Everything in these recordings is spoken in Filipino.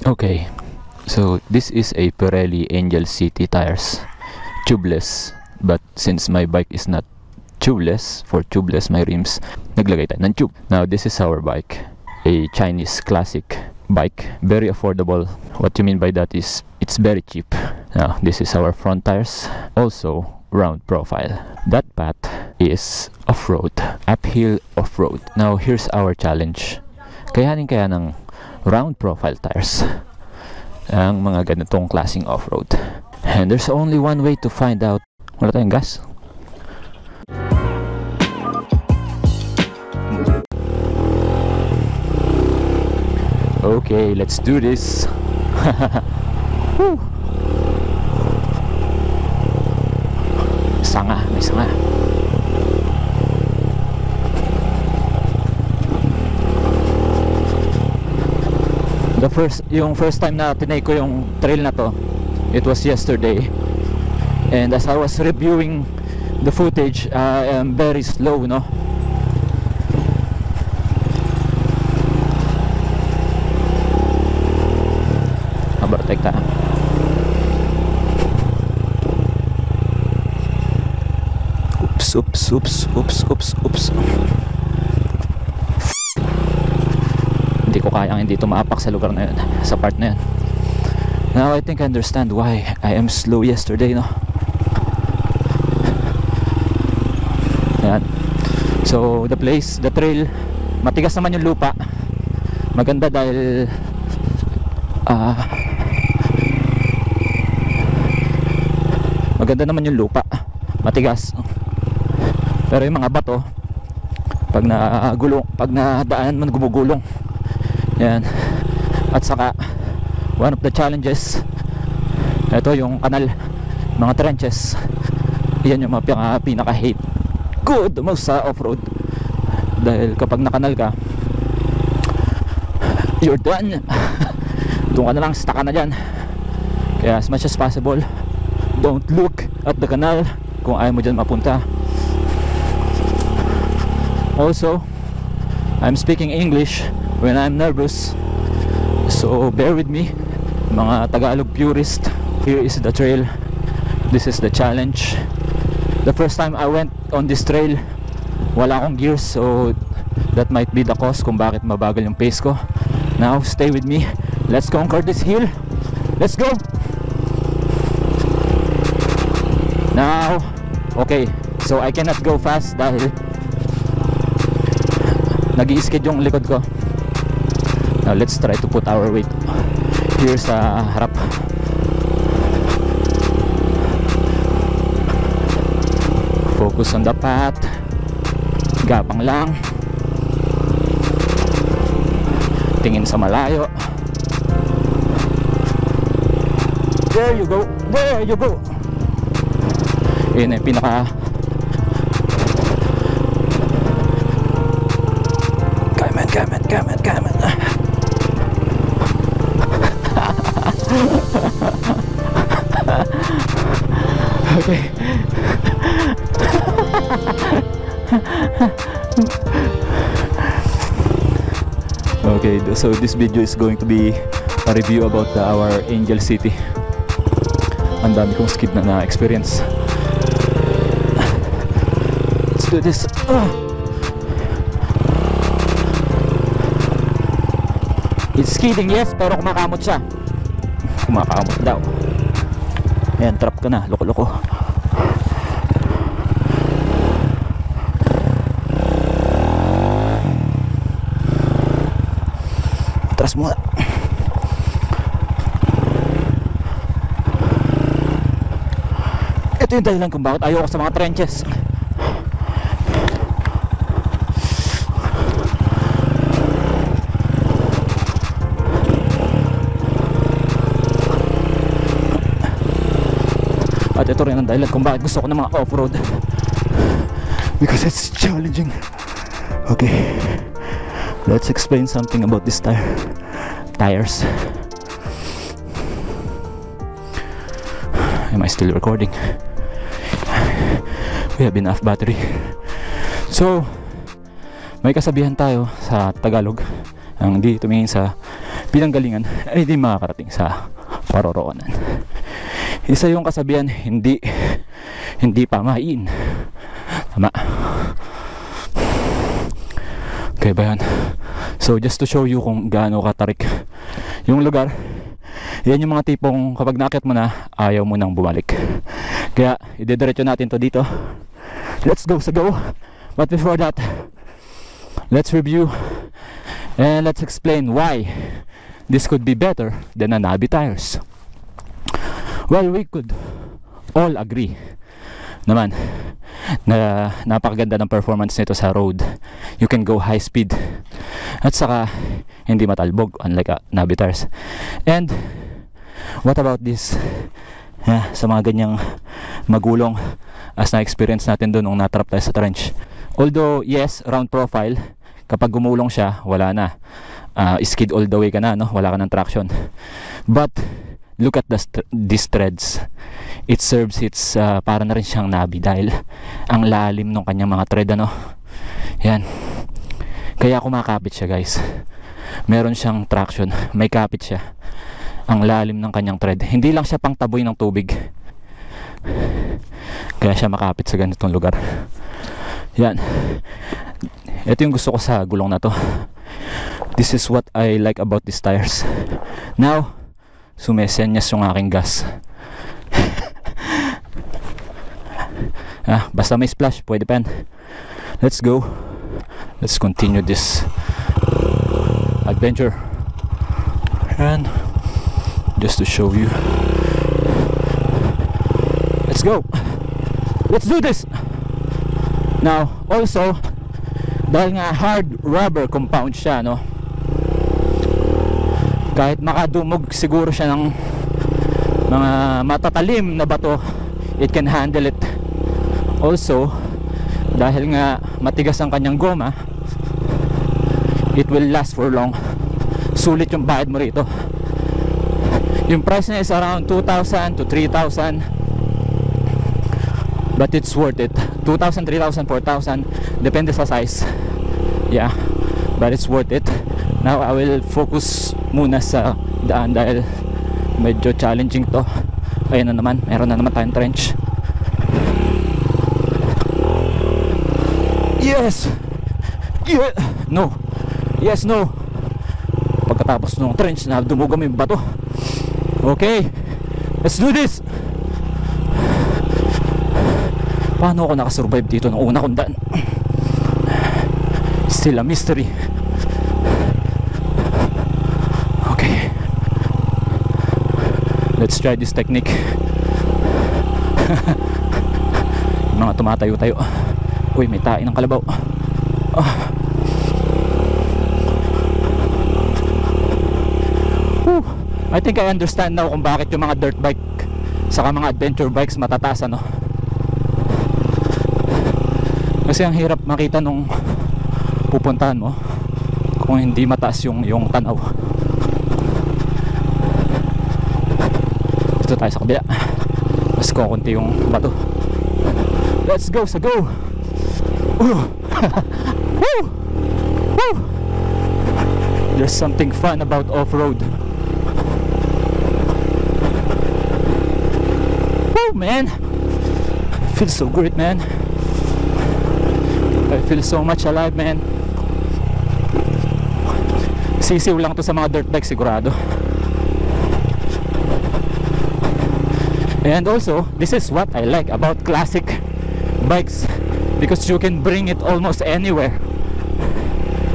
Okay, so this is a Pirelli Angel City tires, tubeless. But since my bike is not tubeless, for tubeless my rims, naglagay tayo ng tube. Now this is our bike, a Chinese classic bike, very affordable. What you mean by that is it's very cheap. Now this is our front tires, also round profile. That path is off-road, uphill off-road. Now here's our challenge. Kayanin kaya ng round profile tires ang mga ganitong klaseng off-road. And there's only one way to find out. Wala tayong gas. Okay, let's do this. Woo! Sanga, may sanga. Yung first time na tinake ko yung trail na to, it was yesterday. And as I was reviewing the footage, I am very slow, no? Tekta. Oops. Hindi ko kayang hindi tumaapak sa lugar na yun, sa part na yun. Now I think I understand why I am slow yesterday, no? Yan. So the place, the trail, matigas naman yung lupa. Maganda dahil maganda naman yung lupa, matigas. Pero yung mga bato, pag nadaanan man, gumugulong. Yan. At saka one of the challenges, ito yung kanal, mga trenches. Yan yung mga pinaka-hate good most sa off-road. Dahil kapag nakanal ka, you're done. Doon ka na lang, stuck ka na dyan. Kaya as much as possible, don't look at the canal kung ayaw mo dyan mapunta. Also, I'm speaking English when I'm nervous, so bear with me, mga Tagalog purist. Here is the trail. This is the challenge. The first time I went on this trail, wala akong gears, so that might be the cause kung bakit mabagal yung pace ko. Now, stay with me. Let's conquer this hill. Let's go! Now, okay, so I cannot go fast dahil nag-i-skid yung likod ko. Now let's try to put our weight here sa harap. Focus on the path. Gapang lang. Tingin sa malayo. There you go. There you go. Yun yung pinaka Come on. Okay. Okay, so this video is going to be a review about our Angel City. Ang dami kong skid na experience. Let's do this. It's skidding, yes, pero kumakamot siya. Kumakamot daw. Ayan, trap ka na, loko-loko. Atras muna. Ito yung dahilan kung bakit ayaw ko sa mga trenches. At ito rin ang dahilan kung bakit gusto ko ng mga off-road, because it's challenging. Okay, let's explain something about this tires. Am I still recording? We have enough battery. So may kasabihan tayo sa Tagalog, ang di tumingin sa pinanggalingan ay hindi makakarating sa paroroonan. Isa yung kasabihan, hindi pamain. Tama. Okay ba yun? So just to show you kung gaano katarik yung lugar, yan yung mga tipong kapag nakit mo na, ayaw mo nang bumalik. Kaya idediretso natin to dito. Let's go sa go. But before that, let's review and let's explain why this could be better than a Nabi tires. Well, we could all agree naman na napakaganda ng performance nito sa road. You can go high speed at saka hindi matalbog, unlike Nabi tires. And what about this sa mga ganyang magulong, as na-experience natin doon nung natrap tayo sa trench. Although yes, round profile, kapag gumulong siya, wala na, skid all the way ka na, no? Wala ka ng traction. But look at these threads. It serves its para na rin siyang Nabi dahil ang lalim ng kanyang mga thread, ano. Yan. Kaya kumakapit siya, guys. Meron siyang traction, may kapit siya. Ang lalim ng kanyang thread. Hindi lang siya pang taboy ng tubig. Kaya siya makapit sa ganitong lugar. Yan. Ito yung gusto ko sa gulong na to. This is what I like about these tires. Now, sumesenyas yung aking gas. Basta may splash, pwede pa yan. Let's go. Let's continue this adventure. And just to show you, let's go. Let's do this. Now, also, dahil nga hard rubber compound siya, no? Kahit makadumog siguro siya ng mga matatalim na bato, it can handle it. Also, dahil nga matigas ang kanyang goma, it will last for long. Sulit yung bayad mo rito. Yung price niya is around 2,000 to 3,000, but it's worth it. 2,000, 3,000, 4,000, depende sa size. Yeah, but it's worth it. Now I will focus muna sa daan dahil medyo challenging to. Ayan na naman, meron na naman tayong trench. Yes! Yeah! No! Yes, no! Pagkatapos ng trench na dumugam yung bato. Okay, let's do this. Paano ako nakasurvive dito ng una kong daan? Still a mystery. Okay, let's try this technique. Mga tumatayo-tayo. Uy, may tae ng kalabaw. I think I understand now kung bakit yung mga dirt bike saka mga adventure bikes matataas, ano. Kasi ang hirap makita nung pupuntahan mo kung hindi mataas yung tanaw. Dito tayo sa kabila, mas kukunti yung bato. Let's go sa go. Woo! Woo! There's something fun about off-road. Woo, man! I feel so great, man. I feel so much alive, man. Sisiw lang to sa mga dirt bike sigurado. And also, this is what I like about classic bikes, because you can bring it almost anywhere.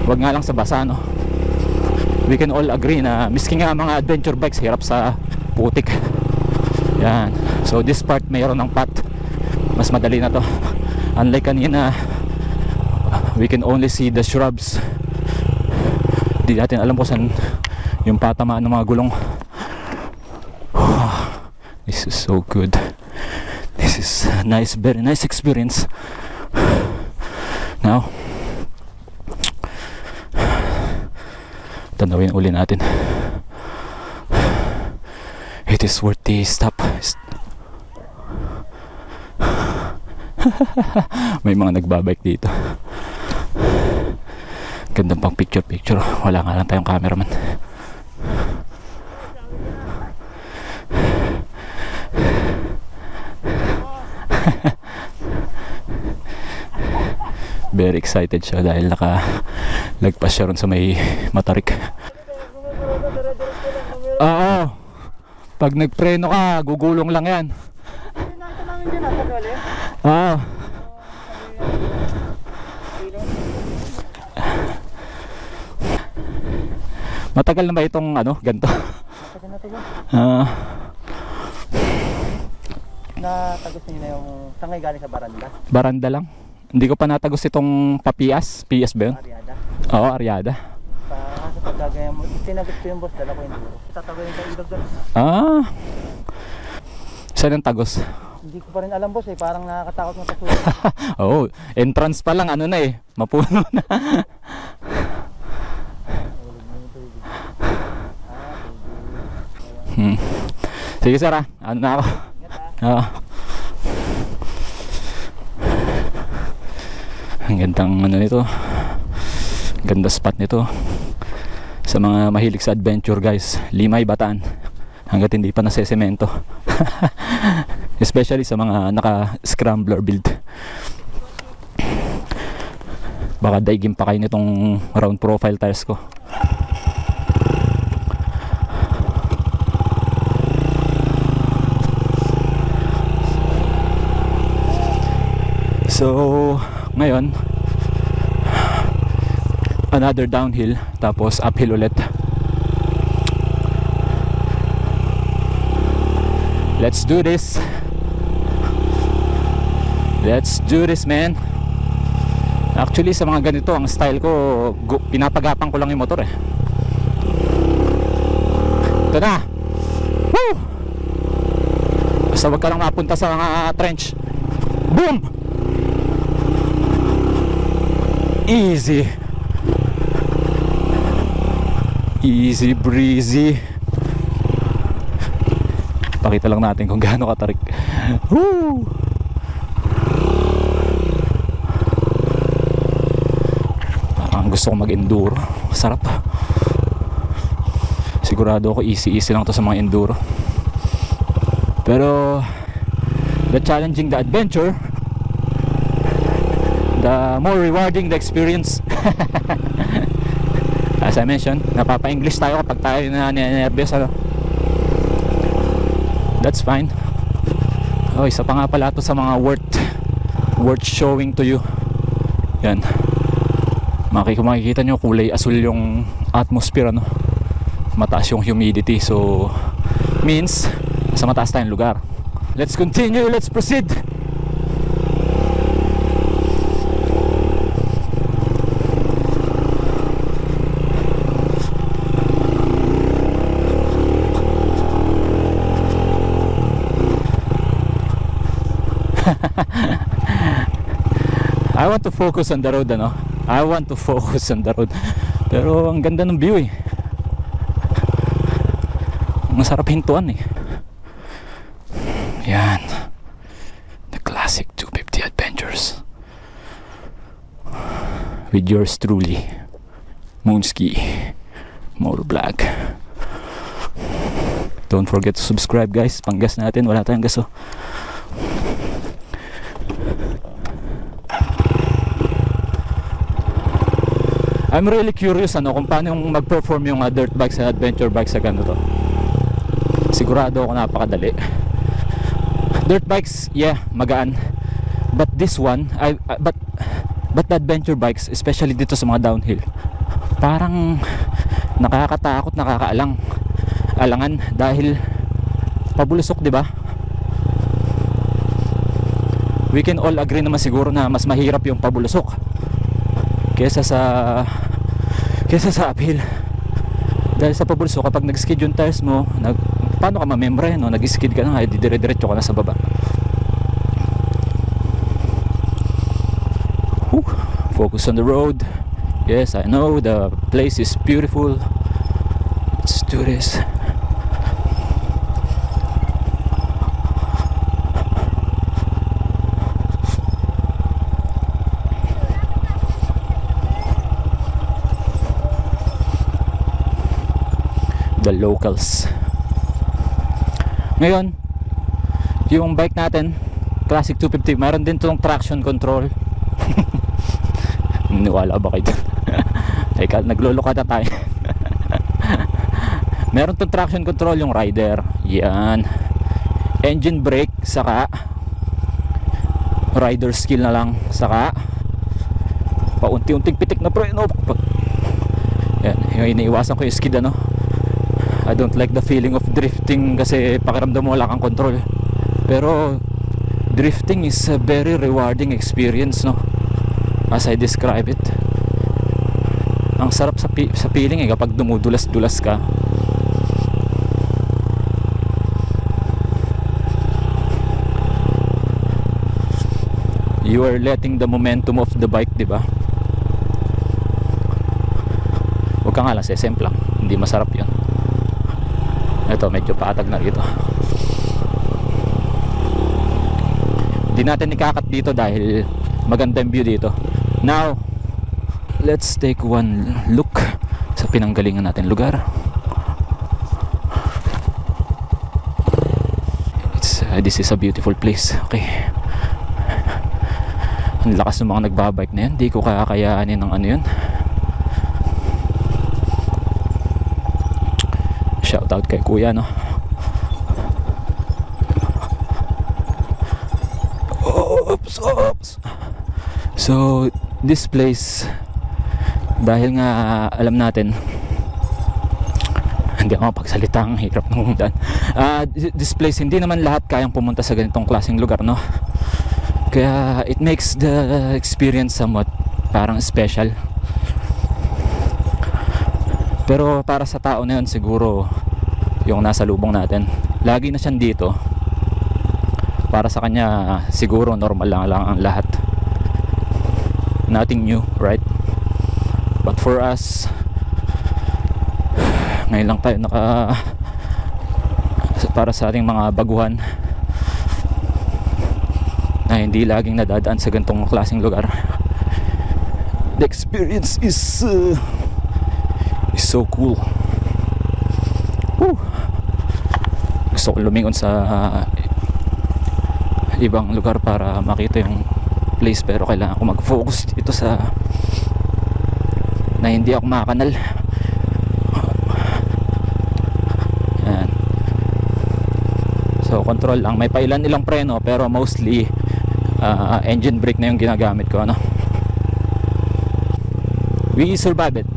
Wag nga lang sa basa, no? We can all agree na miski nga mga adventure bikes hirap sa putik. Yan. So this part mayroon ng path. Mas madali na to. Unlike kanina, we can only see the shrubs. Di natin alam kung saan yung patamaan ng mga gulong. This is so good. This is a nice, very nice experience. Now, tanawin uli natin. It is worth the stop. May mga nagbabike dito. Gandang pang picture. Wala nga lang tayong cameraman. Very excited siya dahil nakalagpas siya ron sa may Matarik. Oo. Pag nagpreno ka, gugulong lang yan. Oo. Matagal na ba itong ano, ganito? Matagal na tagal. Natagos niyo na yung tangay galing sa baranda? Baranda lang. Hindi ko pa natagos itong papias. PS ba yun? Ariada? Oo, Ariada. Sa paggagaya mo, tinagot ko yung boss, dala ko yung duro. Tatagawin sa ilog doon. Ah. Saan ang tagos? Hindi ko pa rin alam boss parang nakakatakot na pasukin. Oo, entrance pa lang ano na mapuno na. Sige sir ano na ako. Ang gandang ano nito, ganda spot nito sa mga mahilig sa adventure guys. Limay Bataan hanggat hindi pa nasesemento. Especially sa mga naka scrambler build. Baka daigim pa kayo nitong round profile tires ko. So ngayon another downhill tapos uphill ulit. Let's do this. Let's do this man. Actually sa mga ganito ang style ko, pinapagapang ko lang yung motor Ito na. Woo! Basta wag ka lang mapunta sa mga trench. Boom! Easy. Easy breezy. Pakita lang natin kung gaano katarik. Woo! Parang gusto ko mag-enduro. Sarap. Sigurado ako easy lang to sa mga enduro. Pero the challenging the adventure, the more rewarding the experience. As I mentioned, napapa-English tayo kapag tayo na nervous That's fine. Oh, isa pa nga pala to sa mga worth showing to you. Yan. Makikita nyo kulay asul yung atmosphere Mataas yung humidity, so means sa mataas tayong lugar. Let's continue, let's proceed. I want to focus on the road I want to focus on the road. Pero ang ganda ng view Masarap hintuan Yan. The classic 250 adventures with yours truly, Moonski Motovlog. Don't forget to subscribe guys. Panggas natin, wala tayong gaso. I'm really curious kung paano yung mag-perform yung dirt bikes and adventure bikes sa ganito. Sigurado ako napakadali. Dirt bikes, yeah, magaan. But this one, but the adventure bikes, especially dito sa mga downhill, parang nakakatakot, alangan dahil pabulusok, di ba? We can all agree naman siguro na mas mahirap yung pabulusok kesa sa uphill. Dahil sa pabulusok, kapag nag-skid yung tires mo, paano ka mamembre, nag-skid ka na, dire-diretso ka na sa baba. Focus on the road. Yes, I know the place is beautiful. Let's do this. The locals. Ngayon, yung bike natin, Classic 250, mayroon din itong traction control. Niwala ba kayo dun? Teka, nagluluka na tayo. Meron tong traction control yung rider. Yan. Engine brake, saka rider skill na lang, saka paunti-unting pitik na preno. Yan, yung iniiwasan ko yung skid, ano. I don't like the feeling of drifting kasi pakiramdam mo wala kang control. Pero drifting is a very rewarding experience, no, as I describe it. Ang sarap sa feeling kapag dumudulas-dulas ka. You are letting the momentum of the bike, di ba? Huwag ka nga lang sesem lang, hindi masarap yun. Ito, medyo patag na rito. Hindi natin ikakat dito dahil magandang view dito. Now, let's take one look sa pinanggalingan natin lugar. This is a beautiful place. Okay. Ang lakas ng mga nagbabike na yan. Hindi ko kakayanin ng ano yun. Shout out kay kuya, no. Oops. So this place, dahil nga alam natin, hindi ako mapagsalita, ang hirap ng daan. This place, hindi naman lahat kayang pumunta sa ganitong klaseng lugar, no. Kaya it makes the experience somewhat parang special. Pero para sa tao na yun, siguro yung nasa lubong natin, lagi na siyan dito, para sa kanya siguro normal lang ang lahat. Nothing new, right? But for us, ngayon lang tayo para sa ating mga baguhan na hindi laging nadadaan sa ganitong klaseng lugar. The experience is so cool. Gusto ko lumingon sa ibang lugar para makita yung place, pero kailangan ko mag-focus dito sa na hindi ako makakanal. Yan. So control lang, may ilang preno, pero mostly engine brake na yung ginagamit ko, ano. We survive it.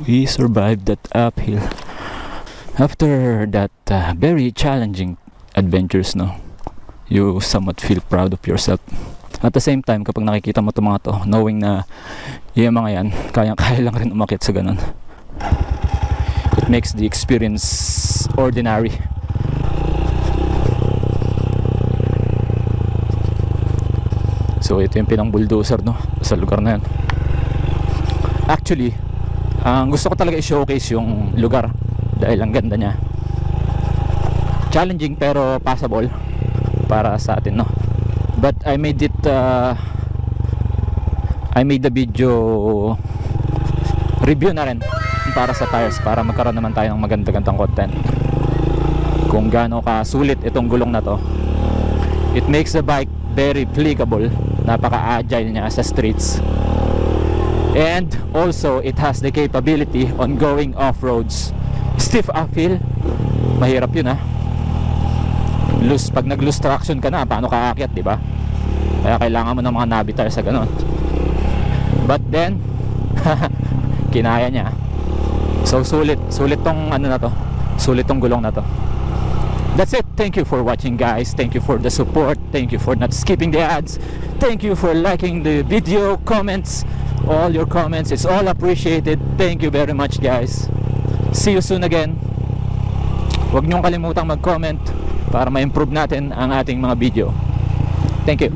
We survived that uphill. After that very challenging adventures, no, you somewhat feel proud of yourself. At the same time, kapag nakikita mo itong mga to, knowing na yung mga yan, kaya lang rin umakyat sa ganun, it makes the experience ordinary. So ito yung pinang bulldozer, no, sa lugar na yan. Actually, gusto ko talaga i-showcase yung lugar dahil ang ganda niya. Challenging pero passable para sa atin, no. But I made it I made the video review na rin para sa tires, para magkaroon naman tayo ng maganda-gandang content kung gaano ka sulit itong gulong na to. It makes the bike very applicable, napaka-agile niya sa streets. And also it has the capability on going off-roads. Stiff uphill, mahirap yun, ha. Pag nag-loose traction ka na, paano ka aakyat, di ba? Kaya kailangan mo ng mga nabi tires sa ganon. But then kinaya niya. So sulit tong ano na to, sulit tong gulong na to. That's it. Thank you for watching, guys. Thank you for the support. Thank you for not skipping the ads. Thank you for liking the video, comments, all your comments, it's all appreciated. Thank you very much, guys. See you soon again. Huwag niyong kalimutang mag-comment para ma-improve natin ang ating mga video. Thank you.